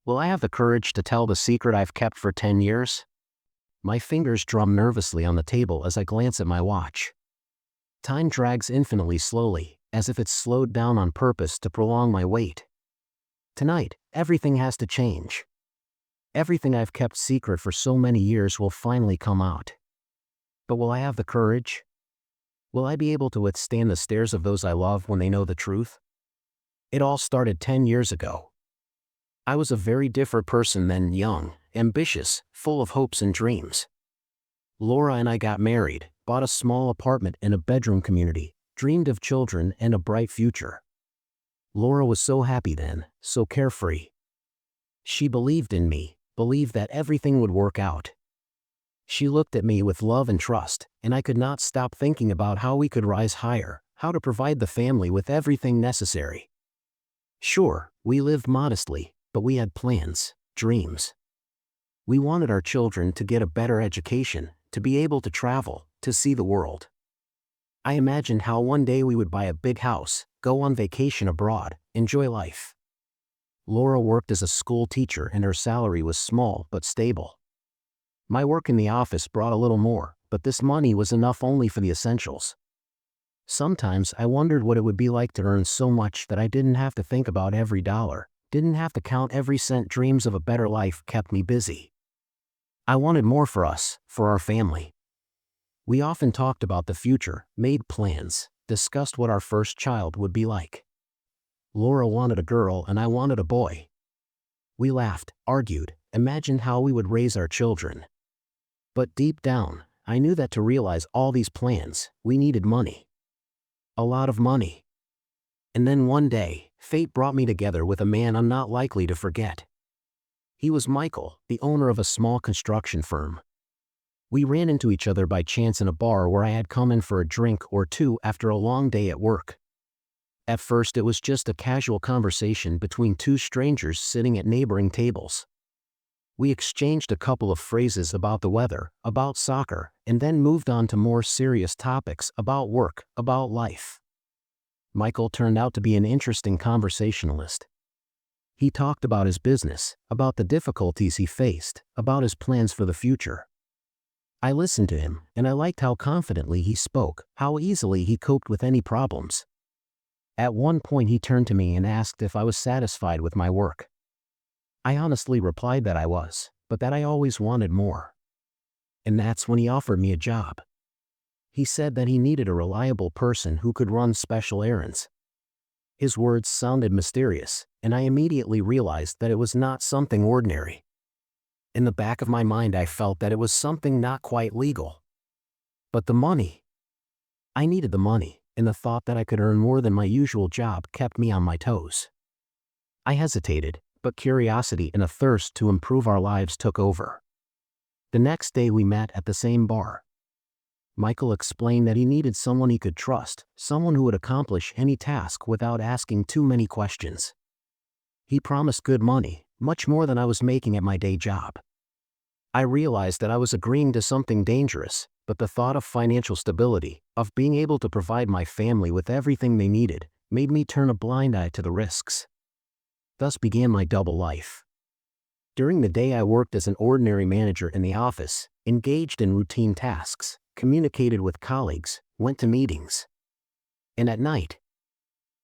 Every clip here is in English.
Will I have the courage to tell the secret I've kept for 10 years? My fingers drum nervously on the table as I glance at my watch. Time drags infinitely slowly, as if it's slowed down on purpose to prolong my wait. Tonight, everything has to change. Everything I've kept secret for so many years will finally come out. But will I have the courage? Will I be able to withstand the stares of those I love when they know the truth? It all started 10 years ago. I was a very different person then, young, ambitious, full of hopes and dreams. Laura and I got married, bought a small apartment in a bedroom community, dreamed of children and a bright future. Laura was so happy then, so carefree. She believed in me, believed that everything would work out. She looked at me with love and trust, and I could not stop thinking about how we could rise higher, how to provide the family with everything necessary. Sure, we lived modestly, but we had plans, dreams. We wanted our children to get a better education, to be able to travel, to see the world. I imagined how one day we would buy a big house, go on vacation abroad, enjoy life. Laura worked as a school teacher and her salary was small but stable. My work in the office brought a little more, but this money was enough only for the essentials. Sometimes I wondered what it would be like to earn so much that I didn't have to think about every dollar, didn't have to count every cent. Dreams of a better life kept me busy. I wanted more for us, for our family. We often talked about the future, made plans, discussed what our first child would be like. Laura wanted a girl and I wanted a boy. We laughed, argued, imagined how we would raise our children. But deep down, I knew that to realize all these plans, we needed money. A lot of money. And then one day, fate brought me together with a man I'm not likely to forget. He was Michael, the owner of a small construction firm. We ran into each other by chance in a bar where I had come in for a drink or two after a long day at work. At first it was just a casual conversation between two strangers sitting at neighboring tables. We exchanged a couple of phrases about the weather, about soccer, and then moved on to more serious topics about work, about life. Michael turned out to be an interesting conversationalist. He talked about his business, about the difficulties he faced, about his plans for the future. I listened to him, and I liked how confidently he spoke, how easily he coped with any problems. At one point he turned to me and asked if I was satisfied with my work. I honestly replied that I was, but that I always wanted more. And that's when he offered me a job. He said that he needed a reliable person who could run special errands. His words sounded mysterious, and I immediately realized that it was not something ordinary. In the back of my mind I felt that it was something not quite legal. But the money. I needed the money, and the thought that I could earn more than my usual job kept me on my toes. I hesitated, but curiosity and a thirst to improve our lives took over. The next day we met at the same bar. Michael explained that he needed someone he could trust, someone who would accomplish any task without asking too many questions. He promised good money, much more than I was making at my day job. I realized that I was agreeing to something dangerous, but the thought of financial stability, of being able to provide my family with everything they needed, made me turn a blind eye to the risks. Thus began my double life. During the day I worked as an ordinary manager in the office, engaged in routine tasks, communicated with colleagues, went to meetings. And at night,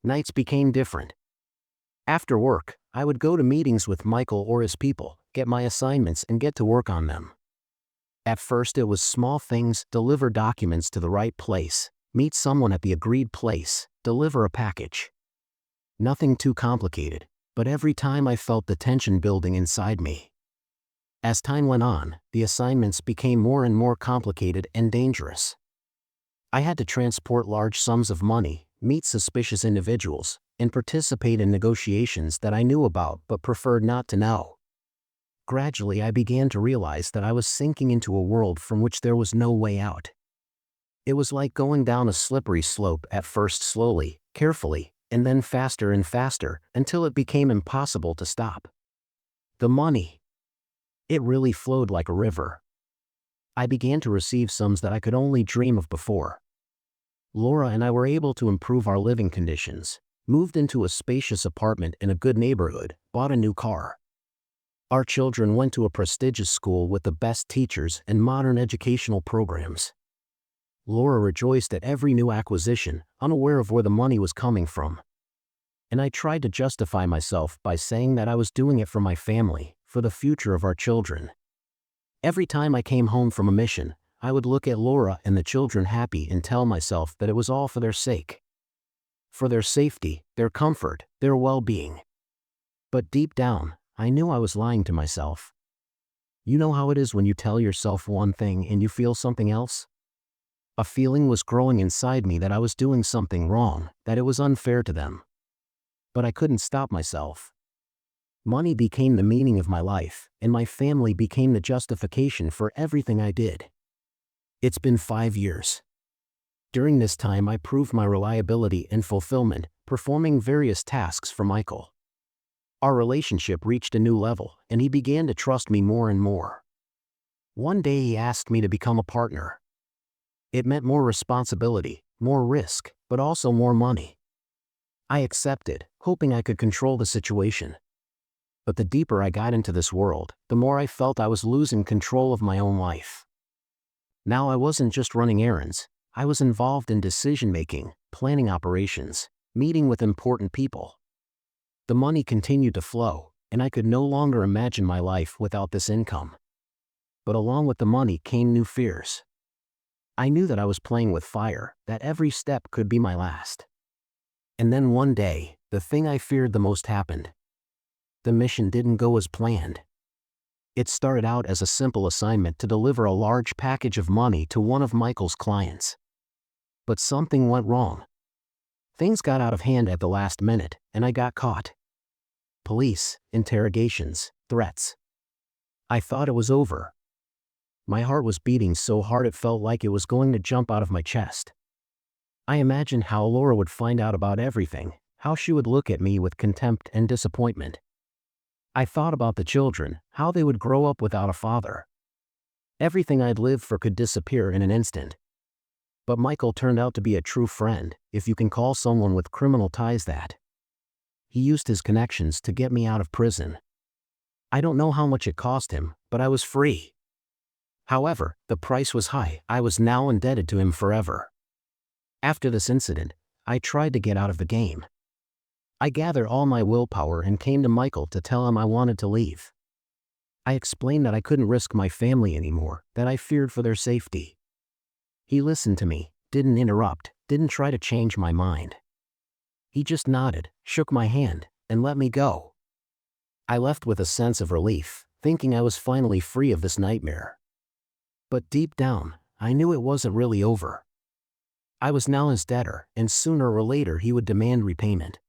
nights became different. After work, I would go to meetings with Michael or his people, get my assignments and get to work on them. At first it was small things: deliver documents to the right place, meet someone at the agreed place, deliver a package. Nothing too complicated, but every time I felt the tension building inside me. As time went on, the assignments became more and more complicated and dangerous. I had to transport large sums of money, meet suspicious individuals, and participate in negotiations that I knew about but preferred not to know. Gradually I began to realize that I was sinking into a world from which there was no way out. It was like going down a slippery slope, at first slowly, carefully, and then faster and faster, until it became impossible to stop. The money. It really flowed like a river. I began to receive sums that I could only dream of before. Laura and I were able to improve our living conditions, moved into a spacious apartment in a good neighborhood, bought a new car. Our children went to a prestigious school with the best teachers and modern educational programs. Laura rejoiced at every new acquisition, unaware of where the money was coming from. And I tried to justify myself by saying that I was doing it for my family, for the future of our children. Every time I came home from a mission, I would look at Laura and the children happy and tell myself that it was all for their sake. For their safety, their comfort, their well-being. But deep down, I knew I was lying to myself. You know how it is when you tell yourself one thing and you feel something else? A feeling was growing inside me that I was doing something wrong, that it was unfair to them. But I couldn't stop myself. Money became the meaning of my life, and my family became the justification for everything I did. It's been 5 years. During this time I proved my reliability and fulfillment, performing various tasks for Michael. Our relationship reached a new level, and he began to trust me more and more. One day he asked me to become a partner. It meant more responsibility, more risk, but also more money. I accepted, hoping I could control the situation. But the deeper I got into this world, the more I felt I was losing control of my own life. Now I wasn't just running errands, I was involved in decision-making, planning operations, meeting with important people. The money continued to flow, and I could no longer imagine my life without this income. But along with the money came new fears. I knew that I was playing with fire, that every step could be my last. And then one day, the thing I feared the most happened. The mission didn't go as planned. It started out as a simple assignment to deliver a large package of money to one of Michael's clients. But something went wrong. Things got out of hand at the last minute, and I got caught. Police, interrogations, threats. I thought it was over. My heart was beating so hard it felt like it was going to jump out of my chest. I imagined how Laura would find out about everything, how she would look at me with contempt and disappointment. I thought about the children, how they would grow up without a father. Everything I'd lived for could disappear in an instant. But Michael turned out to be a true friend, if you can call someone with criminal ties that. He used his connections to get me out of prison. I don't know how much it cost him, but I was free. However, the price was high. I was now indebted to him forever. After this incident, I tried to get out of the game. I gathered all my willpower and came to Michael to tell him I wanted to leave. I explained that I couldn't risk my family anymore, that I feared for their safety. He listened to me, didn't interrupt, didn't try to change my mind. He just nodded, shook my hand, and let me go. I left with a sense of relief, thinking I was finally free of this nightmare. But deep down, I knew it wasn't really over. I was now his debtor, and sooner or later he would demand repayment.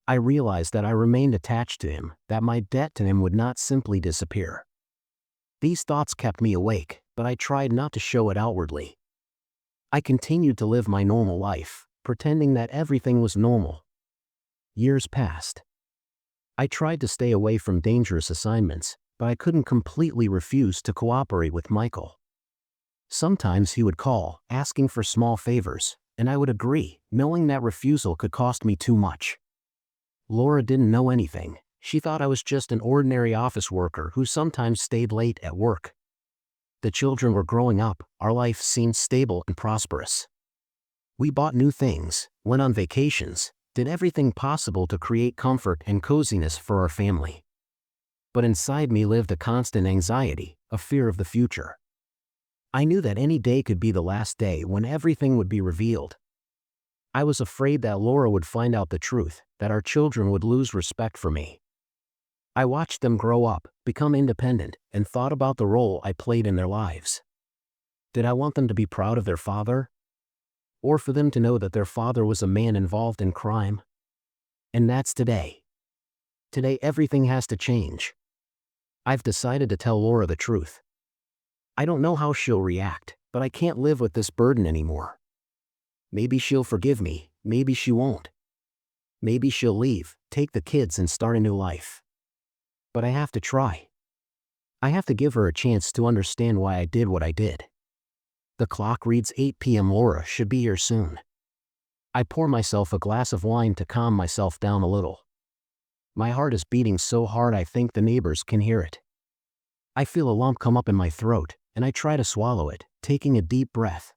I realized that I remained attached to him, that my debt to him would not simply disappear. These thoughts kept me awake, but I tried not to show it outwardly. I continued to live my normal life, pretending that everything was normal. Years passed. I tried to stay away from dangerous assignments, but I couldn't completely refuse to cooperate with Michael. Sometimes he would call, asking for small favors, and I would agree, knowing that refusal could cost me too much. Laura didn't know anything. She thought I was just an ordinary office worker who sometimes stayed late at work. The children were growing up, our life seemed stable and prosperous. We bought new things, went on vacations, did everything possible to create comfort and coziness for our family. But inside me lived a constant anxiety, a fear of the future. I knew that any day could be the last day when everything would be revealed. I was afraid that Laura would find out the truth, that our children would lose respect for me. I watched them grow up, become independent, and thought about the role I played in their lives. Did I want them to be proud of their father? Or for them to know that their father was a man involved in crime? And that's today. Today everything has to change. I've decided to tell Laura the truth. I don't know how she'll react, but I can't live with this burden anymore. Maybe she'll forgive me, maybe she won't. Maybe she'll leave, take the kids and start a new life. But I have to try. I have to give her a chance to understand why I did what I did. The clock reads 8 p.m. Laura should be here soon. I pour myself a glass of wine to calm myself down a little. My heart is beating so hard I think the neighbors can hear it. I feel a lump come up in my throat, and I try to swallow it, taking a deep breath.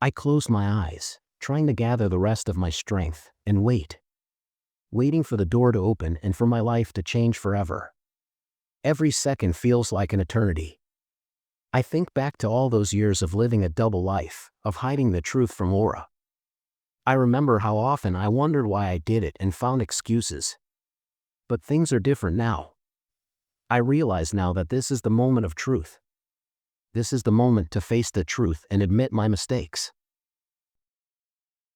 I close my eyes, trying to gather the rest of my strength, and wait. Waiting for the door to open and for my life to change forever. Every second feels like an eternity. I think back to all those years of living a double life, of hiding the truth from Laura. I remember how often I wondered why I did it and found excuses. But things are different now. I realize now that this is the moment of truth. This is the moment to face the truth and admit my mistakes.